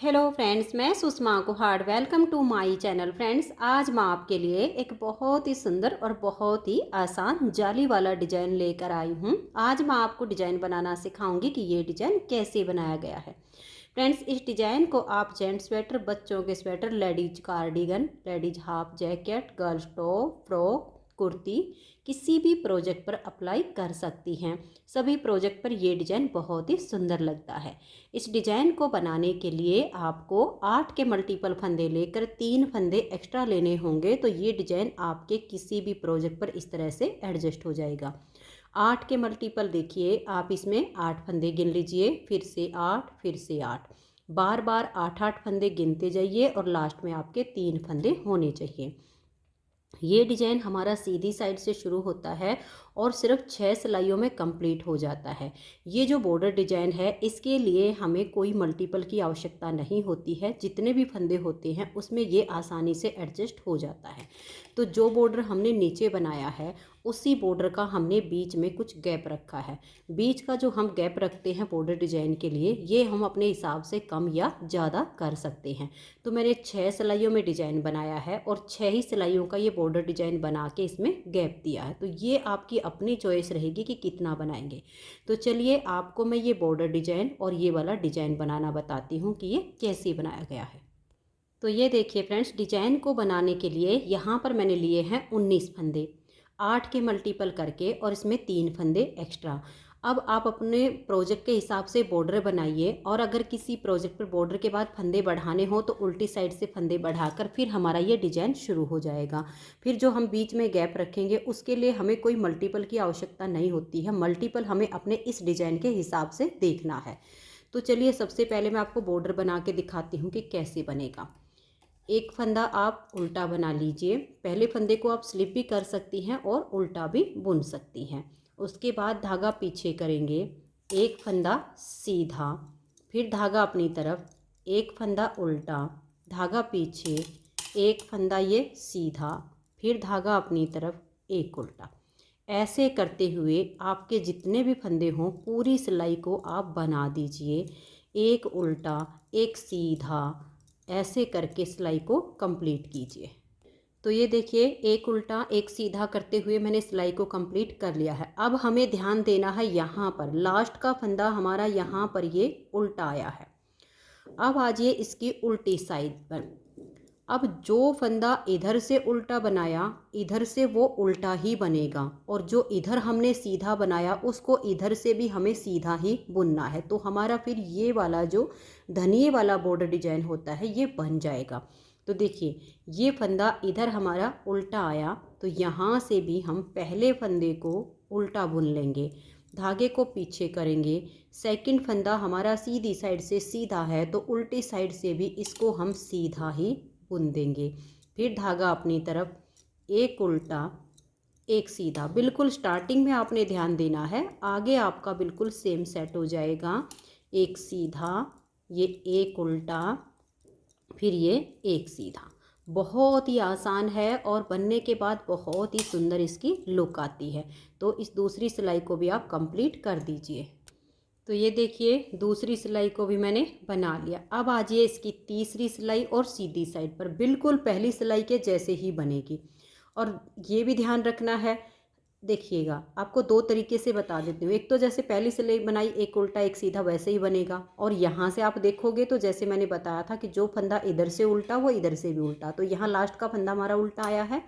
Hello friends, मैं Sushma Kuhad. Welcome to my channel. Friends, आज मैं आपके लिए एक बहुत ही सुंदर और बहुत ही आसान जाली वाला डिज़ाइन लेकर आई हूँ। आज मैं आपको डिज़ाइन बनाना सिखाऊंगी कि ये डिज़ाइन कैसे बनाया गया है। फ्रेंड्स, इस डिज़ाइन को आप जेंट्स स्वेटर, बच्चों के sweater, ladies cardigan, ladies half jacket, girls top, frock, kurti, किसी भी प्रोजेक्ट पर अप्लाई कर सकती हैं। सभी प्रोजेक्ट पर ये डिज़ाइन बहुत ही सुंदर लगता है। इस डिज़ाइन को बनाने के लिए आपको 8 के मल्टीपल फंदे लेकर 3 फंदे एक्स्ट्रा लेने होंगे, तो ये डिज़ाइन आपके किसी भी प्रोजेक्ट पर इस तरह से एडजस्ट हो जाएगा। 8 के मल्टीपल देखिए, आप इसमें 8 फंदे गिन लीजिए, फिर से 8, फिर से 8, बार बार 8-8 फंदे गिनते जाइए और लास्ट में आपके 3 फंदे होने चाहिए। ये डिज़ाइन हमारा सीधी साइड से शुरू होता है और सिर्फ 6 सिलाइयों में कंप्लीट हो जाता है। ये जो बॉर्डर डिज़ाइन है, इसके लिए हमें कोई मल्टीपल की आवश्यकता नहीं होती है। जितने भी फंदे होते हैं उसमें ये आसानी से एडजस्ट हो जाता है। तो जो बॉर्डर हमने नीचे बनाया है, उसी बॉर्डर का हमने बीच में कुछ गैप रखा है। बीच का जो हम गैप रखते हैं बॉर्डर डिज़ाइन के लिए, ये हम अपने हिसाब से कम या ज़्यादा कर सकते हैं। तो मैंने 6 सिलाइयों में डिज़ाइन बनाया है और 6 ही सिलाइयों का ये बॉर्डर डिज़ाइन बना के इसमें गैप दिया है। तो ये आपकी अपनी चॉइस रहेगी कि कितना बनाएंगे। तो चलिए, आपको मैं ये बॉर्डर डिज़ाइन और ये वाला डिज़ाइन बनाना बताती हूँ कि ये कैसे बनाया गया है। तो ये देखिए फ्रेंड्स, डिज़ाइन को बनाने के लिए यहाँ पर मैंने लिए हैं 19 फंदे, 8 के मल्टीपल करके और इसमें 3 फंदे एक्स्ट्रा। अब आप अपने प्रोजेक्ट के हिसाब से बॉर्डर बनाइए, और अगर किसी प्रोजेक्ट पर बॉर्डर के बाद फंदे बढ़ाने हो तो उल्टी साइड से फंदे बढ़ाकर फिर हमारा ये डिज़ाइन शुरू हो जाएगा। फिर जो हम बीच में गैप रखेंगे उसके लिए हमें कोई मल्टीपल की आवश्यकता नहीं होती है। मल्टीपल हमें अपने इस डिज़ाइन के हिसाब से देखना है। तो चलिए, सबसे पहले मैं आपको बॉर्डर बना के दिखाती हूँ कि कैसे बनेगा। एक फंदा आप उल्टा बना लीजिए। पहले फंदे को आप स्लिप भी कर सकती हैं और उल्टा भी बुन सकती हैं। उसके बाद धागा पीछे करेंगे, एक फंदा सीधा, फिर धागा अपनी तरफ, एक फंदा उल्टा, धागा पीछे, एक फंदा ये सीधा, फिर धागा अपनी तरफ, एक उल्टा। ऐसे करते हुए आपके जितने भी फंदे हों पूरी सिलाई को आप बना दीजिए। एक उल्टा, एक सीधा, ऐसे करके सिलाई को कंप्लीट कीजिए। तो ये देखिए, एक उल्टा एक सीधा करते हुए मैंने सिलाई को कंप्लीट कर लिया है। अब हमें ध्यान देना है, यहाँ पर लास्ट का फंदा हमारा यहाँ पर ये उल्टा आया है। अब आ जाइए इसकी उल्टी साइड पर। अब जो फंदा इधर से उल्टा बनाया, इधर से वो उल्टा ही बनेगा, और जो इधर हमने सीधा बनाया उसको इधर से भी हमें सीधा ही बुनना है। तो हमारा फिर ये वाला जो धनिए वाला बॉर्डर डिजाइन होता है ये बन जाएगा। तो देखिए, ये फंदा इधर हमारा उल्टा आया, तो यहाँ से भी हम पहले फंदे को उल्टा बुन लेंगे, धागे को पीछे करेंगे। सेकंड फंदा हमारा सीधी साइड से सीधा है, तो उल्टी साइड से भी इसको हम सीधा ही बुन देंगे। फिर धागा अपनी तरफ, एक उल्टा एक सीधा। बिल्कुल स्टार्टिंग में आपने ध्यान देना है, आगे आपका बिल्कुल सेम सेट हो जाएगा। एक सीधा, ये एक उल्टा, फिर ये एक सीधा। बहुत ही आसान है और बनने के बाद बहुत ही सुंदर इसकी लुक आती है। तो इस दूसरी सिलाई को भी आप कंप्लीट कर दीजिए। तो ये देखिए, दूसरी सिलाई को भी मैंने बना लिया। अब आ जाइए इसकी तीसरी सिलाई और सीधी साइड पर बिल्कुल पहली सिलाई के जैसे ही बनेगी। और ये भी ध्यान रखना है, देखिएगा आपको दो तरीके से बता देती हूँ। एक तो जैसे पहली सिलाई बनाई एक उल्टा एक सीधा, वैसे ही बनेगा। और यहाँ से आप देखोगे तो जैसे मैंने बताया था कि जो फंदा इधर से उल्टा वो इधर से भी उल्टा, तो यहाँ लास्ट का फंदा हमारा उल्टा आया है,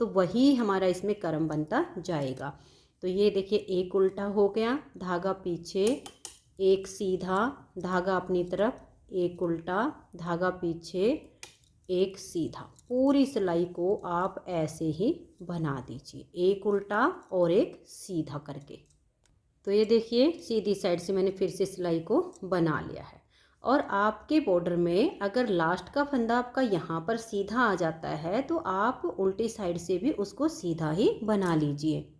तो वही हमारा इसमें क्रम बनता जाएगा। तो ये देखिए, एक उल्टा हो गया, धागा पीछे, एक सीधा, धागा अपनी तरफ, एक उल्टा, धागा पीछे, एक सीधा। पूरी सिलाई को आप ऐसे ही बना दीजिए, एक उल्टा और एक सीधा करके। तो ये देखिए, सीधी साइड से मैंने फिर से सिलाई को बना लिया है। और आपके बॉर्डर में अगर लास्ट का फंदा आपका यहाँ पर सीधा आ जाता है, तो आप उल्टी साइड से भी उसको सीधा ही बना लीजिए।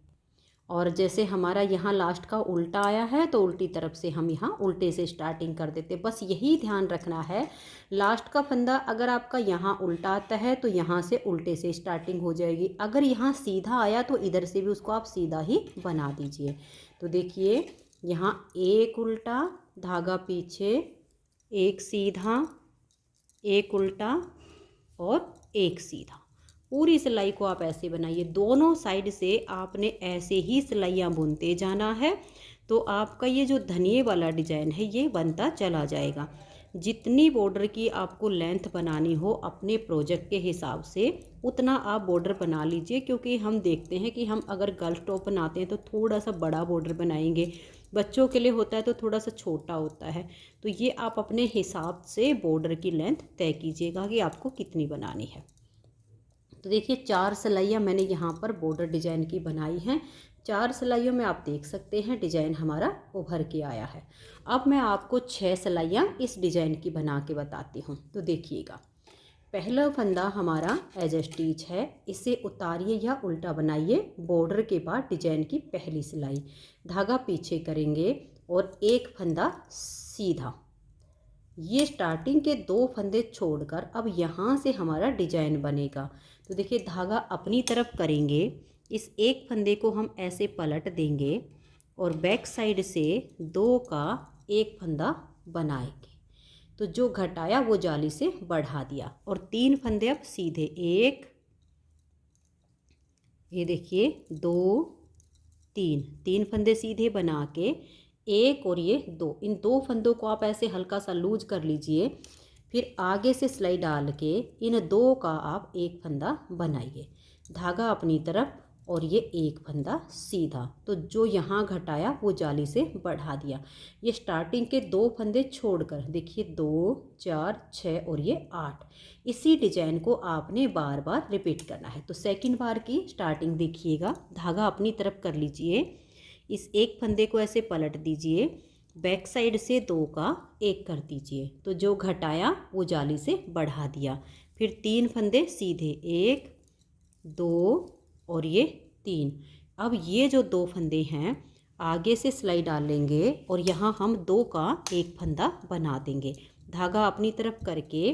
और जैसे हमारा यहाँ लास्ट का उल्टा आया है, तो उल्टी तरफ से हम यहाँ उल्टे से स्टार्टिंग कर देते। बस यही ध्यान रखना है, लास्ट का फंदा अगर आपका यहाँ उल्टा आता है तो यहाँ से उल्टे से स्टार्टिंग हो जाएगी। अगर यहाँ सीधा आया तो इधर से भी उसको आप सीधा ही बना दीजिए। तो देखिए, यहाँ एक उल्टा, धागा पीछे, एक सीधा, एक उल्टा और एक सीधा। पूरी सिलाई को आप ऐसे बनाइए, दोनों साइड से आपने ऐसे ही सिलाइयाँ बुनते जाना है। तो आपका ये जो धनिये वाला डिजाइन है ये बनता चला जाएगा। जितनी बॉर्डर की आपको लेंथ बनानी हो अपने प्रोजेक्ट के हिसाब से उतना आप बॉर्डर बना लीजिए, क्योंकि हम देखते हैं कि हम अगर गर्ल्स टॉप बनाते हैं तो थोड़ा सा बड़ा बॉर्डर बनाएंगे, बच्चों के लिए होता है तो थोड़ा सा छोटा होता है। तो ये आप अपने हिसाब से बॉर्डर की लेंथ तय कीजिएगा कि आपको कितनी बनानी है। तो देखिए 4 सिलाइयाँ मैंने यहाँ पर बॉर्डर डिजाइन की बनाई हैं। 4 सिलाइयों में आप देख सकते हैं डिजाइन हमारा उभर के आया है। अब मैं आपको 6 सिलाइयाँ इस डिजाइन की बना के बताती हूँ। तो देखिएगा, पहला फंदा हमारा एज स्टिच है, इसे उतारिए या उल्टा बनाइए बॉर्डर के बाद डिजाइन की पहली सिलाई, धागा पीछे करेंगे और एक फंदा सीधा। ये स्टार्टिंग के 2 फंदे छोड़कर अब यहाँ से हमारा डिजाइन बनेगा। तो देखिए धागा अपनी तरफ करेंगे, इस एक फंदे को हम ऐसे पलट देंगे और बैक साइड से 2 का एक फंदा बनाएंगे। तो जो घटाया वो जाली से बढ़ा दिया और 3 फंदे अब सीधे, एक, ये देखिए 2, 3 फंदे सीधे बना के एक और ये 2, इन 2 फंदों को आप ऐसे हल्का सा लूज कर लीजिए। फिर आगे से सिलाई डाल के इन 2 का आप एक फंदा बनाइए, धागा अपनी तरफ और ये एक फंदा सीधा। तो जो यहाँ घटाया वो जाली से बढ़ा दिया। ये स्टार्टिंग के 2 फंदे छोड़कर देखिए 2, 4, 6 और ये 8। इसी डिजाइन को आपने बार बार रिपीट करना है। तो सेकंड बार की स्टार्टिंग देखिएगा, धागा अपनी तरफ कर लीजिए, इस एक फंदे को ऐसे पलट दीजिए, बैक साइड से 2 का एक कर दीजिए। तो जो घटाया वो जाली से बढ़ा दिया। फिर 3 फंदे सीधे, 1, 2 और ये 3। अब ये जो 2 फंदे हैं आगे से सिलाई डालेंगे और यहाँ हम 2 का एक फंदा बना देंगे, धागा अपनी तरफ करके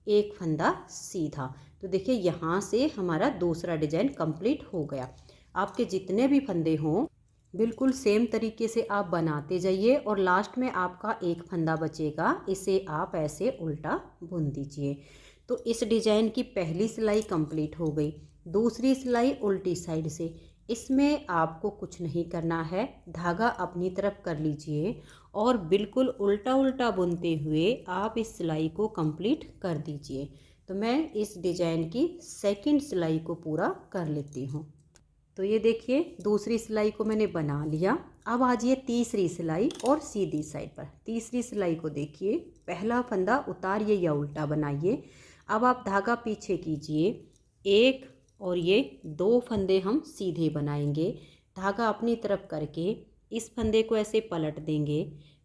एक फंदा सीधा। तो देखिए यहाँ से हमारा दूसरा डिजाइन कंप्लीट हो गया। आपके जितने भी फंदे हों बिल्कुल सेम तरीके से आप बनाते जाइए और लास्ट में आपका एक फंदा बचेगा, इसे आप ऐसे उल्टा बुन दीजिए। तो इस डिजाइन की पहली सिलाई कंप्लीट हो गई। दूसरी सिलाई उल्टी साइड से, इसमें आपको कुछ नहीं करना है, धागा अपनी तरफ कर लीजिए और बिल्कुल उल्टा उल्टा बुनते हुए आप इस सिलाई को कंप्लीट कर दीजिए। तो मैं इस डिजाइन की सेकंड सिलाई को पूरा कर लेती हूँ। तो ये देखिए दूसरी सिलाई को मैंने बना लिया। अब आ जाइए तीसरी सिलाई और सीधी साइड पर। तीसरी सिलाई को देखिए, पहला फंदा उतारिए या उल्टा बनाइए। अब आप धागा पीछे कीजिए, एक और ये 2 फंदे हम सीधे बनाएंगे, धागा अपनी तरफ करके इस फंदे को ऐसे पलट देंगे,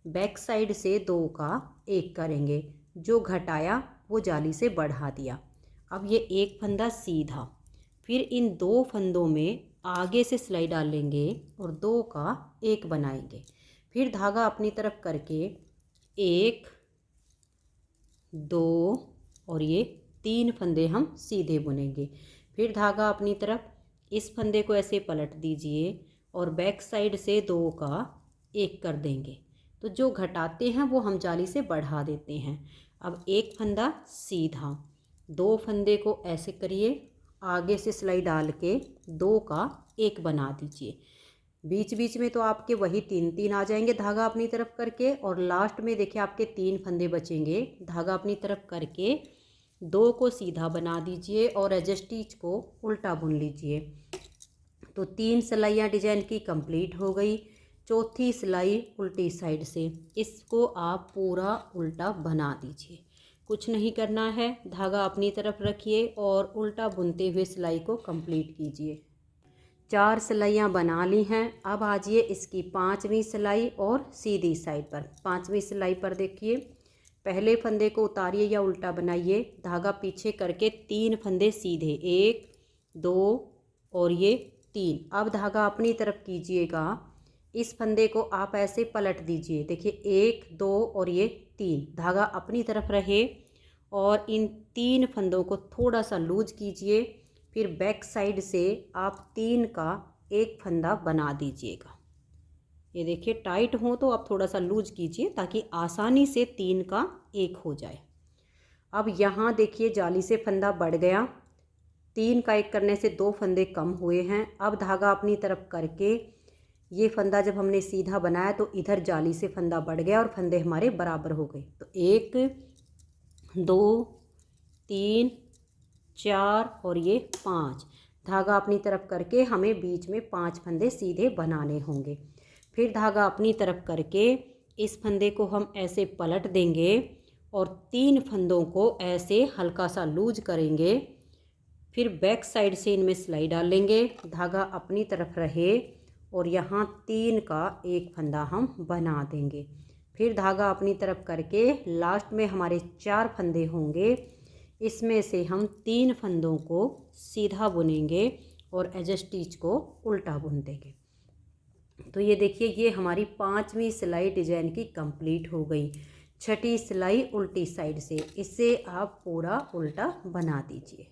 बैक साइड से 2 का एक करेंगे, जो घटाया वो जाली से बढ़ा दिया। अब ये एक फंदा सीधा, फिर इन 2 फंदों में आगे से सिलाई डालेंगे और 2 का एक बनाएंगे। फिर धागा अपनी तरफ करके 1, 2 और ये 3 फंदे हम सीधे बुनेंगे। फिर धागा अपनी तरफ, इस फंदे को ऐसे पलट दीजिए और बैक साइड से 2 का एक कर देंगे। तो जो घटाते हैं वो हम जाली से बढ़ा देते हैं। अब एक फंदा सीधा, 2 फंदे को ऐसे करिए, आगे से सिलाई डाल के 2 का एक बना दीजिए। बीच बीच में तो आपके वही 3 आ जाएंगे धागा अपनी तरफ करके, और लास्ट में देखिए आपके 3 फंदे बचेंगे, धागा अपनी तरफ करके 2 को सीधा बना दीजिए और एज स्टिच को उल्टा बुन लीजिए। तो 3 सिलाइयाँ डिजाइन की कंप्लीट हो गई। चौथी सिलाई उल्टी साइड से, इसको आप पूरा उल्टा बना दीजिए, कुछ नहीं करना है, धागा अपनी तरफ रखिए और उल्टा बुनते हुए सिलाई को कंप्लीट कीजिए। 4 सिलाइयाँ बना ली हैं। अब आ जाइए इसकी 5वीं सिलाई और सीधी साइड पर। 5वीं सिलाई पर देखिए, पहले फंदे को उतारिए या उल्टा बनाइए, धागा पीछे करके 3 फंदे सीधे, 1, 2 और ये 3। अब धागा अपनी तरफ कीजिएगा, इस फंदे को आप ऐसे पलट दीजिए, देखिए 1, 2 और ये 3, धागा अपनी तरफ रहे और इन 3 फंदों को थोड़ा सा लूज कीजिए। फिर बैक साइड से आप 3 का एक फंदा बना दीजिएगा। ये देखिए टाइट हो तो आप थोड़ा सा लूज कीजिए ताकि आसानी से 3 का एक हो जाए। अब यहाँ देखिए जाली से फंदा बढ़ गया, 3 का 1 करने से 2 फंदे कम हुए हैं। अब धागा अपनी तरफ करके ये फंदा जब हमने सीधा बनाया तो इधर जाली से फंदा बढ़ गया और फंदे हमारे बराबर हो गए। तो 1 2 3 4 और ये 5, धागा अपनी तरफ करके हमें बीच में 5 फंदे सीधे बनाने होंगे। फिर धागा अपनी तरफ करके इस फंदे को हम ऐसे पलट देंगे और 3 फंदों को ऐसे हल्का सा लूज करेंगे। फिर बैक साइड से इनमें सिलाई डाल लेंगे, धागा अपनी तरफ रहे और यहाँ 3 का 1 फंदा हम बना देंगे। फिर धागा अपनी तरफ करके लास्ट में हमारे 4 फंदे होंगे, इसमें से हम 3 फंदों को सीधा बुनेंगे और एज स्टिच को उल्टा बुन देंगे। तो ये देखिए ये हमारी 5वीं सिलाई डिजाइन की कंप्लीट हो गई। 6ठी सिलाई उल्टी साइड से, इससे आप पूरा उल्टा बना दीजिए।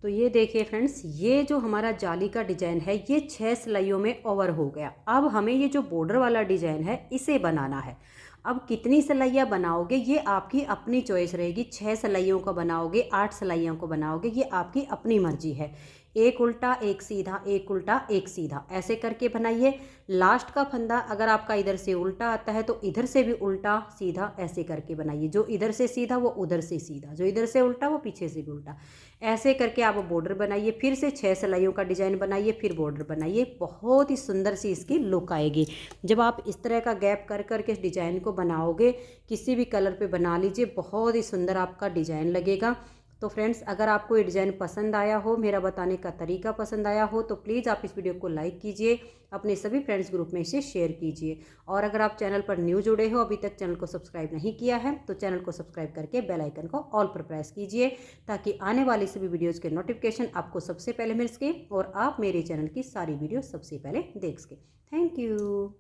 तो ये देखिए फ्रेंड्स, ये जो हमारा जाली का डिजाइन है ये 6 सिलाइयों में ओवर हो गया। अब हमें ये जो बॉर्डर वाला डिजाइन है इसे बनाना है। अब कितनी सिलाइयाँ बनाओगे ये आपकी अपनी चॉइस रहेगी। 6 सिलाइयों का बनाओगे, 8 सिलाइयों को बनाओगे, ये आपकी अपनी मर्जी है। 1 उल्टा 1 सीधा, 1 उल्टा 1 सीधा, ऐसे करके बनाइए। लास्ट का फंदा अगर आपका इधर से उल्टा आता है तो इधर से भी उल्टा सीधा ऐसे करके बनाइए। जो इधर से सीधा वो उधर से सीधा, जो इधर से उल्टा वो पीछे से भी उल्टा, ऐसे करके आप बॉर्डर बनाइए। फिर से 6 सिलाइयों का डिजाइन बनाइए, फिर बॉर्डर बनाइए। बहुत ही सुंदर सी इसकी लुक आएगी। जब आप इस तरह का गैप कर करके इस डिजाइन को बनाओगे, किसी भी कलर पे बना लीजिए, बहुत ही सुंदर आपका डिजाइन लगेगा। तो फ्रेंड्स, अगर आपको ये डिज़ाइन पसंद आया हो, मेरा बताने का तरीका पसंद आया हो, तो प्लीज़ आप इस वीडियो को लाइक कीजिए, अपने सभी फ्रेंड्स ग्रुप में इसे शेयर कीजिए। और अगर आप चैनल पर न्यू जुड़े हो, अभी तक चैनल को सब्सक्राइब नहीं किया है, तो चैनल को सब्सक्राइब करके बेल आइकन को ऑल पर प्रेस कीजिए, ताकि आने वाली सभी वीडियोज़ के नोटिफिकेशन आपको सबसे पहले मिल सके और आप मेरे चैनल की सारी वीडियो सबसे पहले देख सकें। Thank you.